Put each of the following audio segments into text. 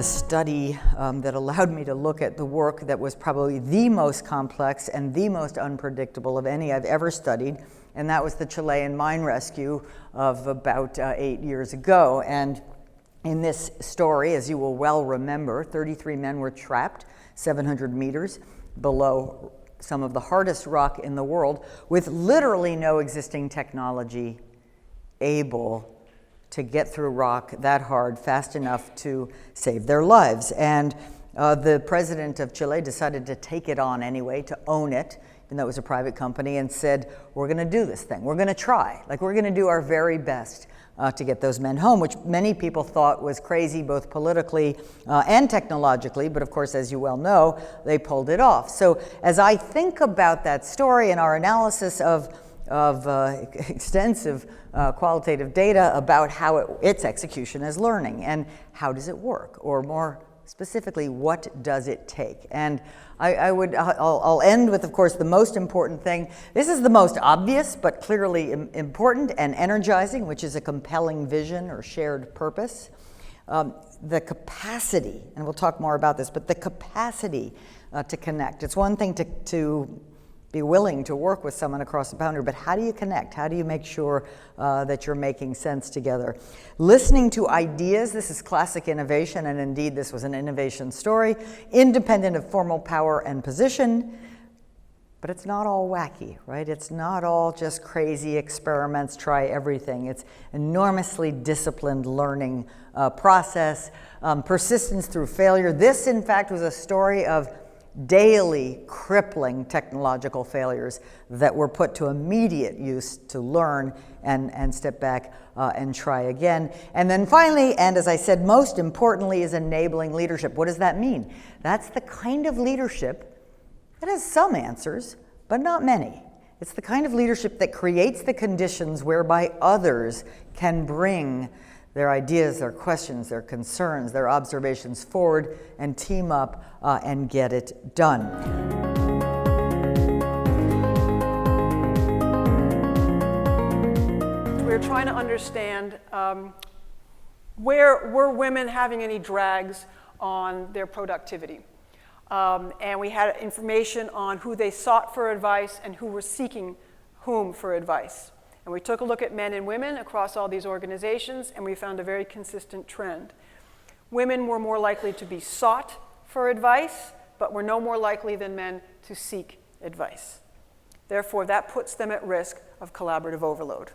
the study that allowed me to look at the work that was probably the most complex and the most unpredictable of any I've ever studied, and that was the Chilean mine rescue of about 8 years ago. And in this story, as you will well remember, 33 men were trapped 700 meters below some of the hardest rock in the world with literally no existing technology able to get through rock that hard fast enough to save their lives. And the president of Chile decided to take it on anyway, to own it, even though it was a private company, and said, we're going to do this thing. We're going to try. Like, we're going to do our very best to get those men home, which many people thought was crazy, both politically and technologically. But of course, as you well know, they pulled it off. So as I think about that story and our analysis of extensive qualitative data about how its execution is learning and how does it work, or more specifically, what does it take? And I'll end with, of course, the most important thing. This is the most obvious, but clearly important and energizing, which is a compelling vision or shared purpose. The capacity, and we'll talk more about this, but the capacity to connect. It's one thing to be willing to work with someone across the boundary, but how do you connect? How do you make sure that you're making sense together? Listening to ideas, this is classic innovation, and indeed this was an innovation story, independent of formal power and position, but it's not all wacky, right? It's not all just crazy experiments, try everything. It's enormously disciplined learning process, persistence through failure. This, in fact, was a story of daily crippling technological failures that were put to immediate use to learn and step back and try again. And then finally, and as I said, most importantly, is enabling leadership. What does that mean? That's the kind of leadership that has some answers, but not many. It's the kind of leadership that creates the conditions whereby others can bring their ideas, their questions, their concerns, their observations forward and team up and get it done. We're trying to understand were women having any drags on their productivity? And we had information on who they sought for advice and who were seeking whom for advice. And we took a look at men and women across all these organizations, and we found a very consistent trend. Women were more likely to be sought for advice, but were no more likely than men to seek advice. Therefore, that puts them at risk of collaborative overload.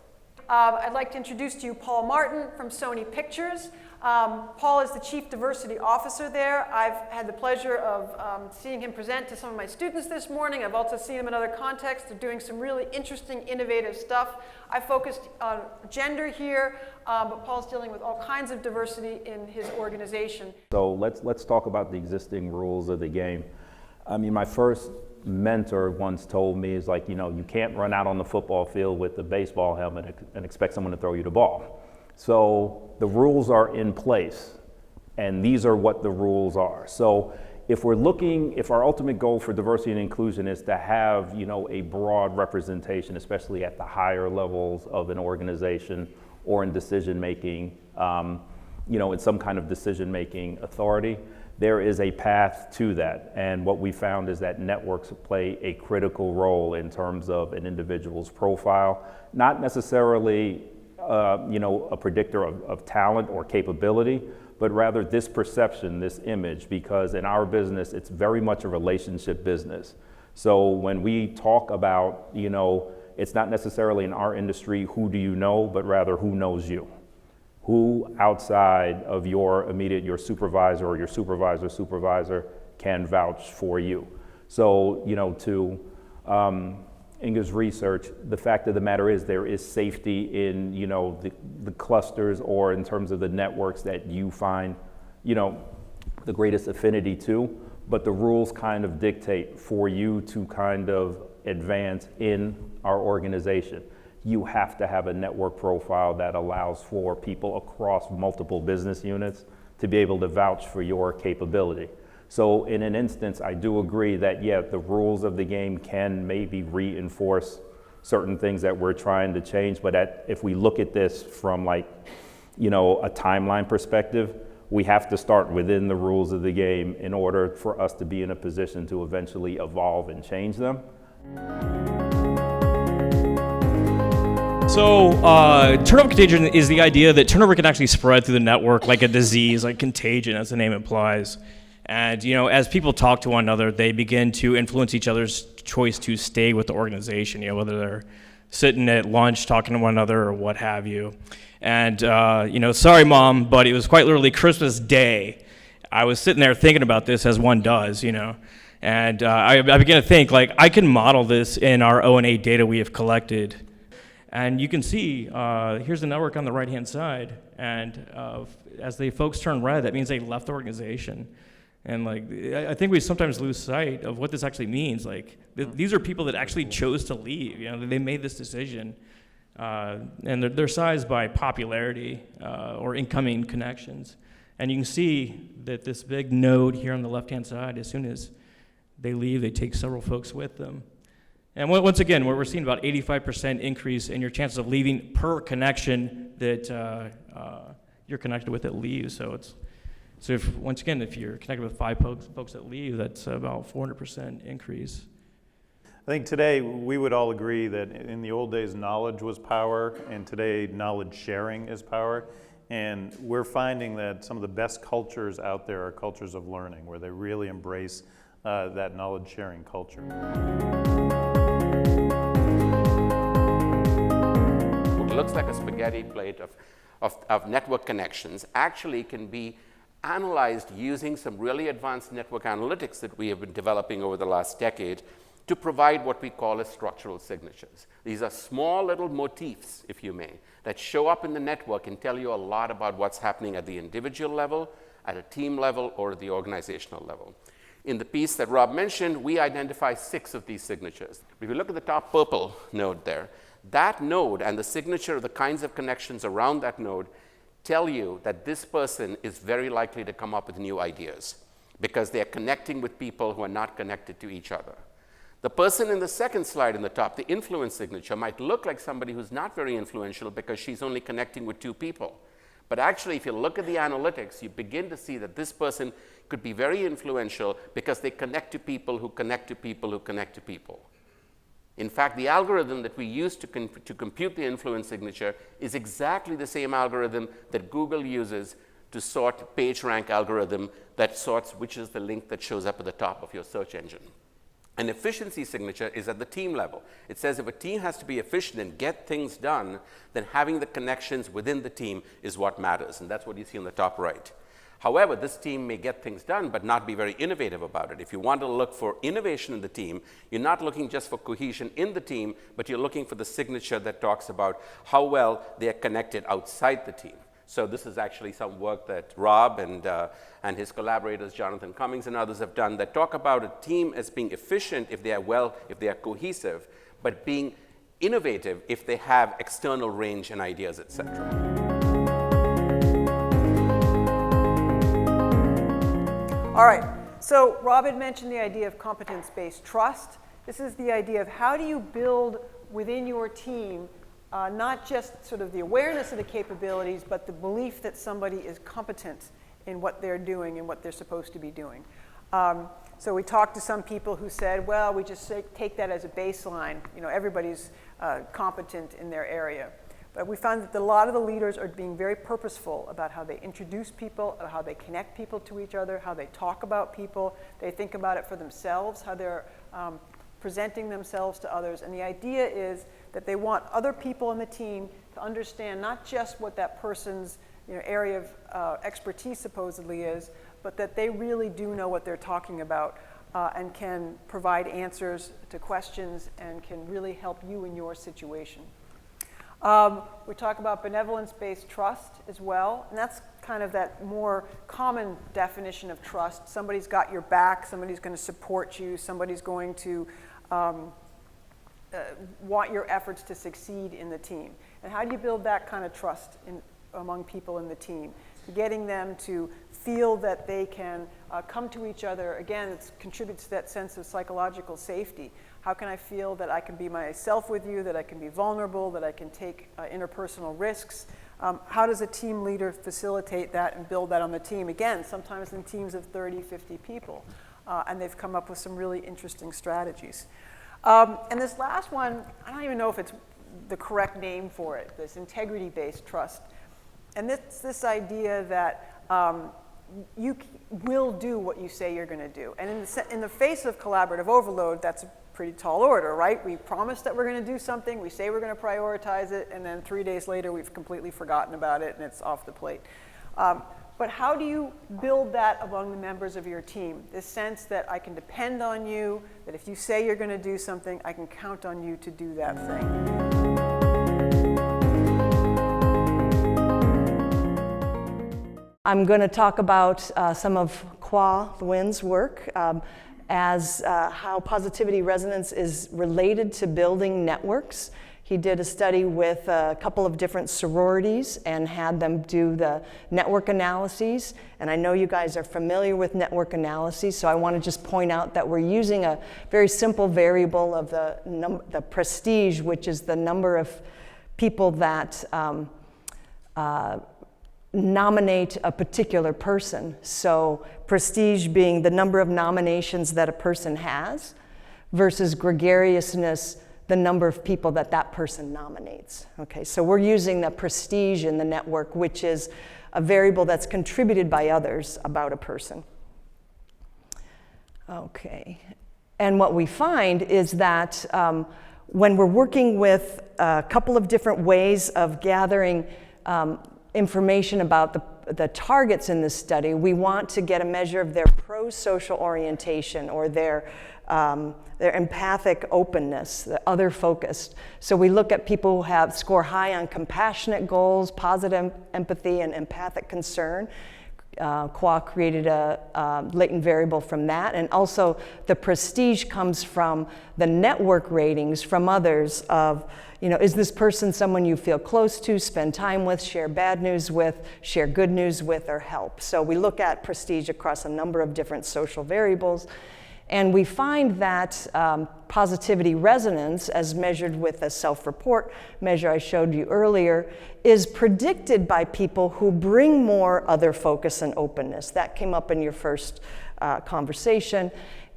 I'd like to introduce to you Paul Martin from Sony Pictures. Paul is the Chief Diversity Officer there. I've had the pleasure of seeing him present to some of my students this morning. I've also seen him in other contexts. They're doing some really interesting, innovative stuff. I focused on gender here, but Paul's dealing with all kinds of diversity in his organization. So let's talk about the existing rules of the game. I mean, my first mentor once told me is like, you can't run out on the football field with a baseball helmet and expect someone to throw you the ball. So the rules are in place, and these are what the rules are. So if our ultimate goal for diversity and inclusion is to have, a broad representation, especially at the higher levels of an organization or in decision making, in some kind of decision making authority, there is a path to that. And what we found is that networks play a critical role in terms of an individual's profile, not necessarily a predictor of talent or capability, but rather this perception, this image, because in our business, it's very much a relationship business. So when we talk about, it's not necessarily in our industry, who do you know, but rather who knows you? Who outside of your supervisor or your supervisor's supervisor can vouch for you? So, to Inga's research, the fact of the matter is there is safety in, the clusters or in terms of the networks that you find, the greatest affinity to, but the rules kind of dictate for you to kind of advance in our organization. You have to have a network profile that allows for people across multiple business units to be able to vouch for your capability. So in an instance, I do agree that, the rules of the game can maybe reinforce certain things that we're trying to change, but if we look at this from a timeline perspective, we have to start within the rules of the game in order for us to be in a position to eventually evolve and change them. So turnover contagion is the idea that turnover can actually spread through the network like a disease, like contagion, as the name implies. And as people talk to one another, they begin to influence each other's choice to stay with the organization, whether they're sitting at lunch talking to one another or what have you. And, sorry, Mom, but it was quite literally Christmas Day. I was sitting there thinking about this as one does, and I began to think, I can model this in our O&A data we have collected. And you can see, here's the network on the right-hand side, and as the folks turn red, that means they left the organization. And I think we sometimes lose sight of what this actually means. These are people that actually chose to leave. They made this decision, and they're sized by popularity or incoming connections. And you can see that this big node here on the left-hand side, as soon as they leave, they take several folks with them. And once again, we're seeing about 85% increase in your chances of leaving per connection that you're connected with that leaves. So if you're connected with 5 folks that leave, that's about 400% increase. I think today we would all agree that in the old days knowledge was power, and today knowledge sharing is power. And we're finding that some of the best cultures out there are cultures of learning, where they really embrace that knowledge sharing culture. What looks like a spaghetti plate of network connections actually can be analyzed using some really advanced network analytics that we have been developing over the last decade to provide what we call as structural signatures. These are small little motifs, if you may, that show up in the network and tell you a lot about what's happening at the individual level, at a team level, or at the organizational level. In the piece that Rob mentioned, we identify 6 of these signatures. If you look at the top purple node there, that node and the signature of the kinds of connections around that node tell you that this person is very likely to come up with new ideas because they're connecting with people who are not connected to each other. The person in the second slide in the top, the influence signature, might look like somebody who's not very influential because she's only connecting with 2 people. But actually, if you look at the analytics, you begin to see that this person could be very influential because they connect to people who connect to people who connect to people. In fact, the algorithm that we use to compute the influence signature is exactly the same algorithm that Google uses to sort PageRank algorithm that sorts which is the link that shows up at the top of your search engine. An efficiency signature is at the team level. It says if a team has to be efficient and get things done, then having the connections within the team is what matters, and that's what you see on the top right. However, this team may get things done but not be very innovative about it. If you want to look for innovation in the team, you're not looking just for cohesion in the team, but you're looking for the signature that talks about how well they're connected outside the team. So this is actually some work that Rob and his collaborators, Jonathan Cummings and others, have done that talk about a team as being efficient if they are cohesive, but being innovative if they have external range and ideas, etc. All right, so Rob had mentioned the idea of competence-based trust. This is the idea of how do you build within your team not just sort of the awareness of the capabilities, but the belief that somebody is competent in what they're doing and what they're supposed to be doing. So we talked to some people who said, well, we just take that as a baseline. Everybody's competent in their area. But we found that a lot of the leaders are being very purposeful about how they introduce people, how they connect people to each other, how they talk about people. They think about it for themselves, how they're presenting themselves to others. And the idea is that they want other people in the team to understand not just what that person's area of expertise supposedly is, but that they really do know what they're talking about and can provide answers to questions and can really help you in your situation. We talk about benevolence-based trust as well, and that's kind of that more common definition of trust. Somebody's got your back, somebody's going to support you, somebody's going to want your efforts to succeed in the team. And how do you build that kind of trust among people in the team? Getting them to feel that they can come to each other. Again, it contributes to that sense of psychological safety. How can I feel that I can be myself with you, that I can be vulnerable, that I can take interpersonal risks, How does a team leader facilitate that and build that on the team? Again, sometimes in teams of 30, 50 people. And they've come up with some really interesting strategies. And this last one, I don't even know if it's the correct name for it, this integrity-based trust. And this idea that you will do what you say you're going to do. And in the face of collaborative overload, that's a pretty tall order, right? We promise that we're going to do something, we say we're going to prioritize it, and then 3 days later we've completely forgotten about it and it's off the plate. But how do you build that among the members of your team? This sense that I can depend on you, that if you say you're going to do something, I can count on you to do that thing. I'm going to talk about some of Kwa Nguyen's work as how positivity resonance is related to building networks. He did a study with a couple of different sororities and had them do the network analyses. And I know you guys are familiar with network analyses, so I want to just point out that we're using a very simple variable of the prestige, which is the number of people that nominate a particular person. So prestige being the number of nominations that a person has versus gregariousness, the number of people that that person nominates. Okay, so we're using the prestige in the network, which is a variable that's contributed by others about a person. Okay, and what we find is that when we're working with a couple of different ways of gathering information about the targets in this study, we want to get a measure of their pro-social orientation or their empathic openness, the other focused. So we look at people who score high on compassionate goals, positive empathy, and empathic concern. Kwa created a latent variable from that. And also the prestige comes from the network ratings from others of, is this person someone you feel close to, spend time with, share bad news with, share good news with, or help? So we look at prestige across a number of different social variables. And we find that positivity resonance, as measured with a self-report measure I showed you earlier, is predicted by people who bring more other focus and openness. That came up in your first conversation.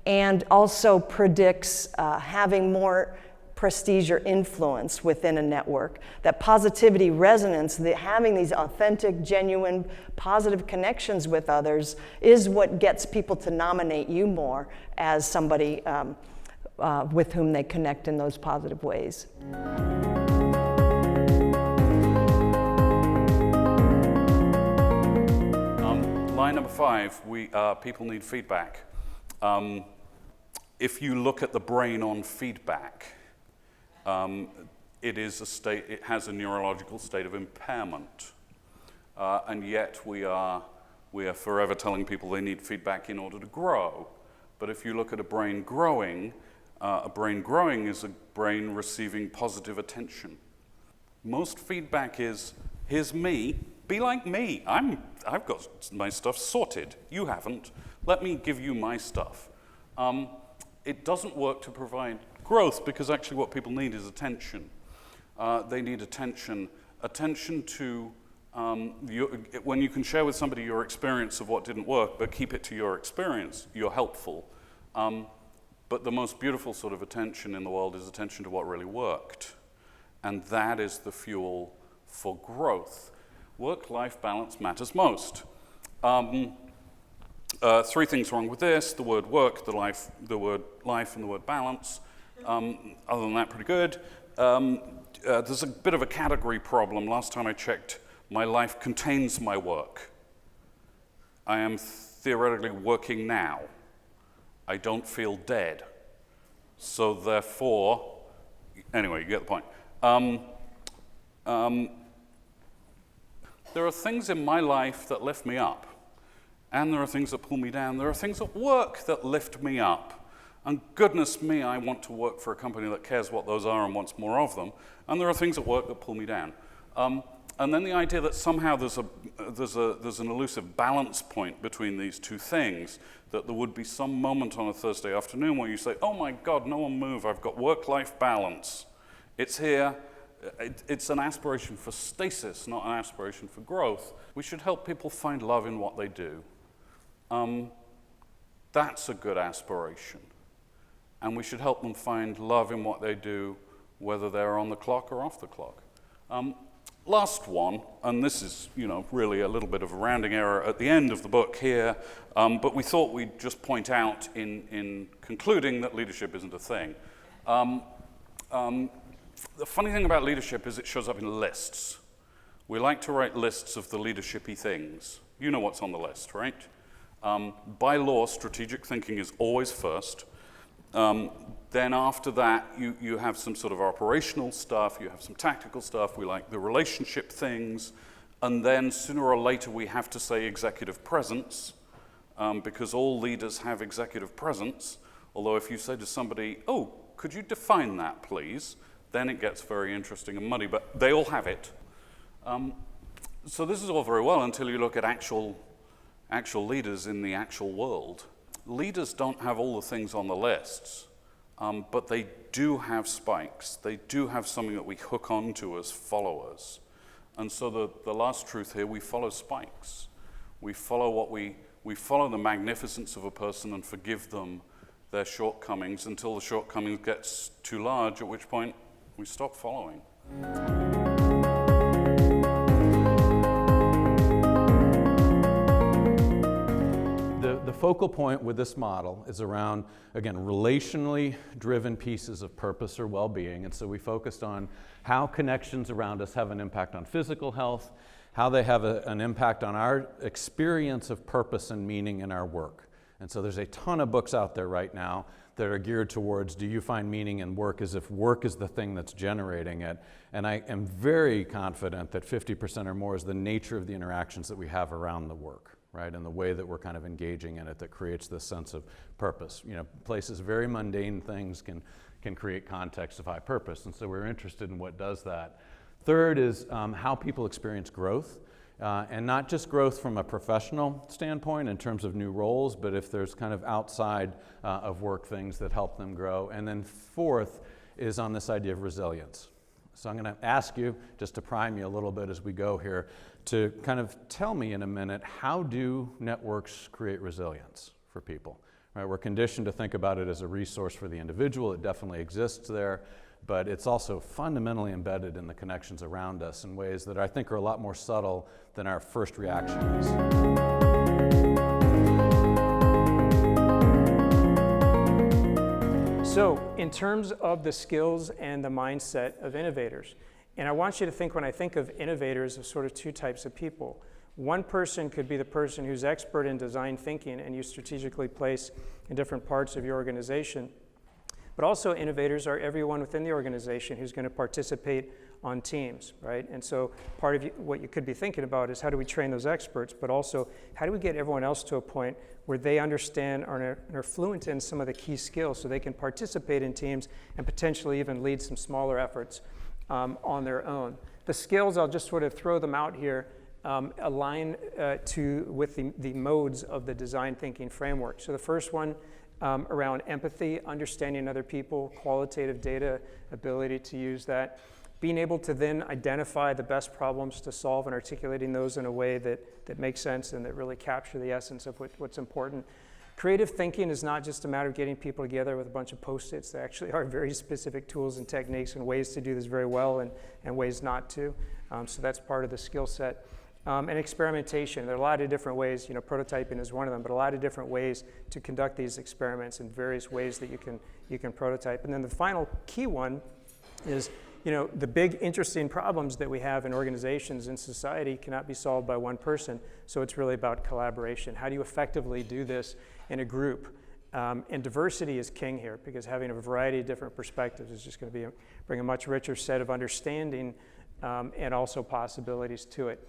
And also predicts having more prestige or influence within a network. That positivity resonance, having these authentic, genuine, positive connections with others is what gets people to nominate you more as somebody with whom they connect in those positive ways. Line number 5, people need feedback. If you look at the brain on feedback, it has a neurological state of impairment, and yet we are forever telling people they need feedback in order to grow. But if you look at a brain growing is a brain receiving positive attention. Most feedback is, here's me, be like me. I've got my stuff sorted. You haven't. Let me give you my stuff. It doesn't work to provide growth, because actually what people need is attention. They need attention to, when you can share with somebody your experience of what didn't work, but keep it to your experience, you're helpful. But the most beautiful sort of attention in the world is attention to what really worked. And that is the fuel for growth. Work-life balance matters most. 3 things wrong with this: the word work, the word life, and the word balance. Other than that, pretty good. There's a bit of a category problem. Last time I checked, my life contains my work. I am theoretically working now. I don't feel dead. So therefore, anyway, you get the point. There are things in my life that lift me up, and there are things that pull me down. There are things at work that lift me up. And goodness me, I want to work for a company that cares what those are and wants more of them. And there are things at work that pull me down. And then the idea that somehow there's an elusive balance point between these two things, that there would be some moment on a Thursday afternoon where you say, oh my God, no one move, I've got work-life balance. It's here, It's an aspiration for stasis, not an aspiration for growth. We should help people find love in what they do. That's a good aspiration. And we should help them find love in what they do, whether they're on the clock or off the clock. Last one, and this is, really a little bit of a rounding error at the end of the book here, but we thought we'd just point out in concluding that leadership isn't a thing. The funny thing about leadership is it shows up in lists. We like to write lists of the leadership-y things. You know what's on the list, right? By law, strategic thinking is always first. Then after that, you have some sort of operational stuff, you have some tactical stuff, we like the relationship things, and then sooner or later we have to say executive presence, because all leaders have executive presence, although if you say to somebody, oh, could you define that, please? Then it gets very interesting and muddy, but they all have it. So this is all very well until you look at actual leaders in the actual world. Leaders don't have all the things on the lists, but they do have spikes. They do have something that we hook onto as followers. And so the last truth here, we follow spikes. We follow we follow the magnificence of a person and forgive them their shortcomings until the shortcomings gets too large, at which point we stop following. The focal point with this model is around, again, relationally driven pieces of purpose or well-being. And so we focused on how connections around us have an impact on physical health, how they have an impact on our experience of purpose and meaning in our work. And so there's a ton of books out there right now that are geared towards, do you find meaning in work as if work is the thing that's generating it? And I am very confident that 50% or more is the nature of the interactions that we have around the work, right? And the way that we're kind of engaging in it that creates this sense of purpose. Places, very mundane things can create context of high purpose. And so we're interested in what does that. Third is how people experience growth. And not just growth from a professional standpoint in terms of new roles, but if there's kind of outside of work things that help them grow. And then fourth is on this idea of resilience. So I'm going to ask you, just to prime you a little bit as we go here, to kind of tell me in a minute, how do networks create resilience for people? Right, we're conditioned to think about it as a resource for the individual. It definitely exists there. But it's also fundamentally embedded in the connections around us in ways that I think are a lot more subtle than our first reaction is. So, in terms of the skills and the mindset of innovators, and I want you to think, when I think of innovators, of sort of two types of people. One person could be the person who's expert in design thinking and you strategically place in different parts of your organization. But also innovators are everyone within the organization who's going to participate on teams, right? And so part of what you could be thinking about is how do we train those experts, but also how do we get everyone else to a point where they understand and are fluent in some of the key skills so they can participate in teams and potentially even lead some smaller efforts on their own. The skills, I'll just sort of throw them out here, align with the modes of the design thinking framework. So the first one, around empathy, understanding other people, qualitative data, ability to use that, being able to then identify the best problems to solve and articulating those in a way that makes sense and that really capture the essence of what's important. Creative thinking is not just a matter of getting people together with a bunch of Post-its. There actually are very specific tools and techniques and ways to do this very well and ways not to. So that's part of the skill set. And experimentation. There are a lot of different ways, prototyping is one of them, but a lot of different ways to conduct these experiments in various ways that you can prototype. And then the final key one is, the big interesting problems that we have in organizations in society cannot be solved by one person, so it's really about collaboration. How do you effectively do this in a group? And diversity is king here, because having a variety of different perspectives is just going to bring a much richer set of understanding and also possibilities to it.